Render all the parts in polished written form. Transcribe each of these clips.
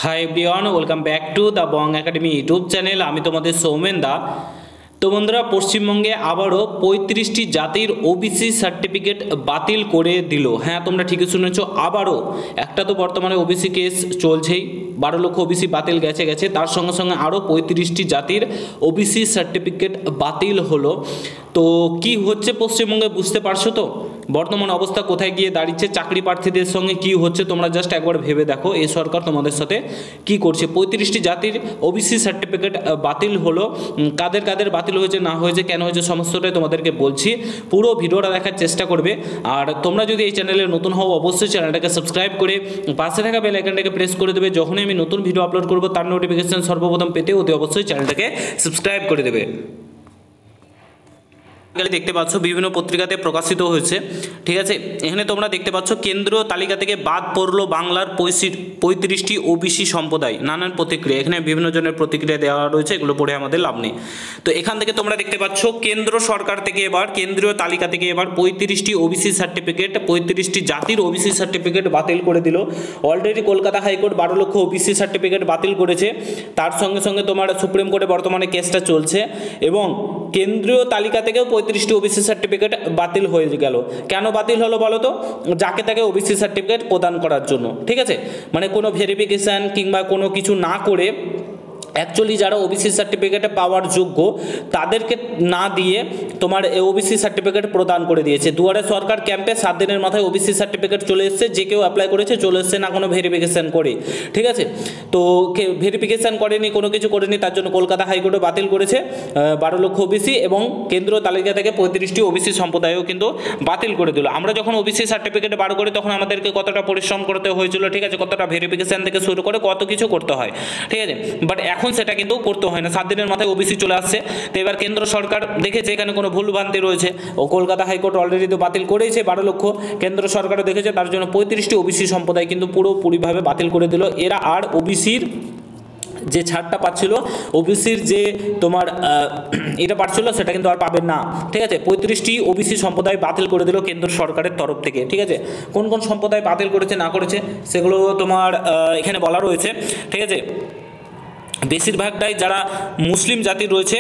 Hi everyone, welcome back to the Bong academy YouTube channel. আমি তোমাদের সৌমেন দা। তো বন্ধুরা, পশ্চিমবঙ্গে আবারও 35টি জাতির ওবিসি সার্টিফিকেট বাতিল করে দিল। হ্যাঁ, তোমরা ঠিকই শুনেছো, আবারও। একটা তো বর্তমানে ওবিসি কেস চলছেই, 12 লক্ষ ওবিসি বাতিল গেছে, তার সঙ্গে সঙ্গে আরও 35টি জাতির ওবিসি সার্টিফিকেট বাতিল হলো। তো কি হচ্ছে পশ্চিমবঙ্গে বুঝতে পারছো তো? বর্তমান অবস্থা কোথায় গিয়ে দাঁড়িয়েছে, চাকরি প্রার্থীদের সঙ্গে কি হচ্ছে তোমরা জাস্ট একবার ভেবে দেখো এই সরকার তোমাদের সাথে কি করছে। 35টি জাতির ওবিসি সার্টিফিকেট বাতিল হলো। কাদের কাদের বাতিল হয়েছে, না হয়েছে, কেন হয়েছে, সমস্তটাই তোমাদেরকে বলছি। পুরো ভিডিওটা দেখার চেষ্টা করবে। আর তোমরা যদি এই চ্যানেলে নতুন হও, অবশ্যই চ্যানেলটাকে সাবস্ক্রাইব করে পাশে থাকা বেল আইকনটাকে প্রেস করে দেবে। যখনই আমি নতুন ভিডিও আপলোড করবো তার নোটিফিকেশন সর্বপ্রথম পেতে অতি অবশ্যই চ্যানেলটাকে সাবস্ক্রাইব করে দেবে। দেখতে পাচ্ছ বিভিন্ন পত্রিকাতে প্রকাশিত হয়েছে, ঠিক আছে। এখানে তোমরা দেখতে পাচ্ছ কেন্দ্রীয় তালিকা থেকে বাদ পড়লো বাংলার 35টি ওবিসি সম্প্রদায়। নানান প্রতিক্রিয়া, এখানে বিভিন্ন জনের প্রতিক্রিয়া দেওয়া রয়েছে, এগুলো পড়ে আমাদের লাভ নেই। তো এখান থেকে তোমরা দেখতে পাচ্ছ কেন্দ্র সরকার থেকে এবার কেন্দ্রীয় তালিকা থেকে এবার 35টি ওবিসি সার্টিফিকেট, 35টি জাতির ওবিসি সার্টিফিকেট বাতিল করে দিল। অলরেডি কলকাতা হাইকোর্ট 12 লক্ষ ওবিসি সার্টিফিকেট বাতিল করেছে। তার সঙ্গে সঙ্গে তোমার সুপ্রিম কোর্টে বর্তমানে কেসটা চলছে এবং কেন্দ্রীয় তালিকা থেকেও 35টি ওবিসি সার্টিফিকেট বাতিল হয়ে গেল। কেন বাতিল হলো বলো তো? যাকে তাকে ওবিসি সার্টিফিকেট প্রদান করার জন্য, ঠিক আছে। মানে কোনো ভেরিফিকেশান কিংবা কোনো কিছু না করে অ্যাকচুয়ালি যারা ওবিসি সার্টিফিকেটে পাওয়ার যোগ্য তাদেরকে না দিয়ে তোমার ওবিসি সার্টিফিকেট প্রদান করে দিয়েছে। দুয়ারে সরকার ক্যাম্পে 7 দিনের মাথায় ওবিসি সার্টিফিকেট চলে এসছে, যে কেউ অ্যাপ্লাই করেছে চলে এসছে, না কোনো ভেরিফিকেশান করে, ঠিক আছে। তো ভেরিফিকেশান করেনি, কোনো কিছু করেনি, তার জন্য কলকাতা হাইকোর্টে বাতিল করেছে 12 লক্ষ ওবিসি এবং কেন্দ্রীয় তালিকা থেকে 35টি ওবিসি সম্প্রদায়ও কিন্তু বাতিল করে দিল। আমরা যখন ওবিসি সার্টিফিকেট বার করি তখন আমাদেরকে কতটা পরিশ্রম করতে হয়েছিল, ঠিক আছে, কতটা ভেরিফিকেশান থেকে শুরু করে কত কিছু করতে হয়, ঠিক আছে। বাট এখন সেটা কিন্তু করতে হয় না, 7 দিনের মাথায় ওবিসি চলে আসছে। তো এবার কেন্দ্র সরকার দেখেছে এখানে কোনো ভুলভ্রান্তি রয়েছে, ও কলকাতা হাইকোর্ট অলরেডি তো বাতিল করেছে 12 লক্ষ, কেন্দ্র সরকারও দেখেছে, তার জন্য 35টি ওবিসি সম্প্রদায় কিন্তু পুরোপুরিভাবে বাতিল করে দিল। এরা আর ওবিসির যে ছাড়টা পাচ্ছিল, ওবিসির যে তোমার এটা পাচ্ছিল সেটা কিন্তু আর পাবেন না, ঠিক আছে। 35টি ওবিসি সম্প্রদায় বাতিল করে দিল কেন্দ্র সরকারের তরফ থেকে, ঠিক আছে। কোন কোন সম্প্রদায় বাতিল করেছে না করেছে সেগুলো তোমার এখানে বলা রয়েছে, ঠিক আছে। বেশিরভাগটাই যারা মুসলিম জাতি রয়েছে,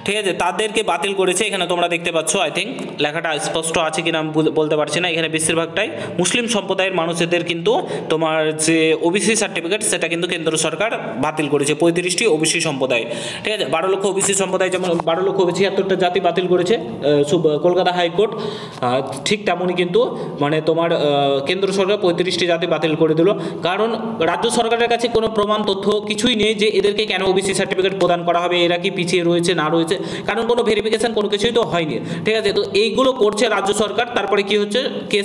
ঠিক আছে, তাদেরকে বাতিল করেছে। এখানে তোমরা দেখতে পাচ্ছ, আই থিঙ্ক লেখাটা স্পষ্ট আছে কিনা বলতে পারছি না। এখানে বেশিরভাগটাই মুসলিম সম্প্রদায়ের মানুষদের কিন্তু তোমার যে ওবিসি সার্টিফিকেট সেটা কিন্তু কেন্দ্র সরকার বাতিল করেছে 35টি ওবিসি সম্প্রদায়, ঠিক আছে। 12 লক্ষ ওবিসি সম্প্রদায় যেমন 12 লক্ষ 76টা জাতি বাতিল করেছে কলকাতা হাইকোর্ট, ঠিক তেমনই কিন্তু মানে তোমার কেন্দ্র সরকার 35টি জাতি বাতিল করে দিল। কারণ রাজ্য সরকারের কাছে কোনো প্রমাণ তথ্য কিছুই নেই যে এদেরকে কেন ওবিসি সার্টিফিকেট প্রদান করা হবে, এরা কি পিছিয়ে রয়েছে না রয়েছে, কারণ কোনো ভেরিফিকেশন কোনো কিছুই তো হয়নি, ঠিক আছে। তো এইগুলো করছে রাজ্য সরকার, তারপরে কি হচ্ছে,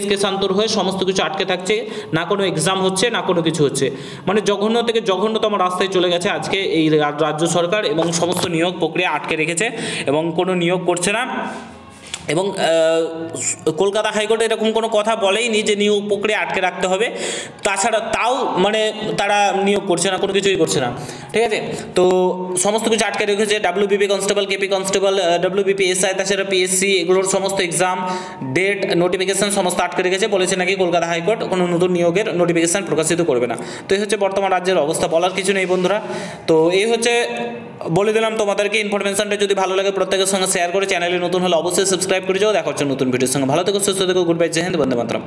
কেসান্তর হয়ে সমস্ত কিছু আটকে থাকছে, না কোনো এক্সাম হচ্ছে না কোনো কিছু হচ্ছে। মানে জঘন্য থেকে জঘন্যতম রাস্তায় চলে গেছে আজকে এই রাজ্য সরকার, এবং সমস্ত নিয়োগ প্রক্রিয়া আটকে রেখেছে এবং কোনো নিয়োগ করছে না। এবং কলকাতা হাইকোর্টে এরকম কোনো কথা বলেইনি যে নিয়োগ প্রক্রিয়া আটকে রাখতে হবে। তাছাড়া তাও মানে তারা নিয়োগ করছে না, কোনো কিছুই করছে না, ঠিক আছে। তো সমস্ত কিছু আটকে রেখেছে। WBP constable, KP constable, WBP SI, তাছাড়া পিএসসি, এগুলোর সমস্ত এক্সাম, ডেট, নোটিফিকেশান সমস্ত আটকে রেখেছে। বলেছে নাকি কলকাতা হাইকোর্ট কোনো নতুন নিয়োগের নোটিফিকেশান প্রকাশিত করবে না। তো এই হচ্ছে বর্তমান রাজ্যের অবস্থা, বলার কিছু নেই বন্ধুরা। তো এই হচ্ছে বলে দিলাম তোমাদেরকে ইনফরমেশনটা। যদি ভালো লাগে প্রত্যেকের সঙ্গে শেয়ার করে, চ্যানেলে নতুন হলে অবশ্যই সাবস্ক্রাইব করে যাও। দেখা হচ্ছে নতুন ভিডিওর সঙ্গে। ভালো থেকো, সুস্থ থেকো, গুড বাই, জয় হিন্দ, বন্দে মাতরম।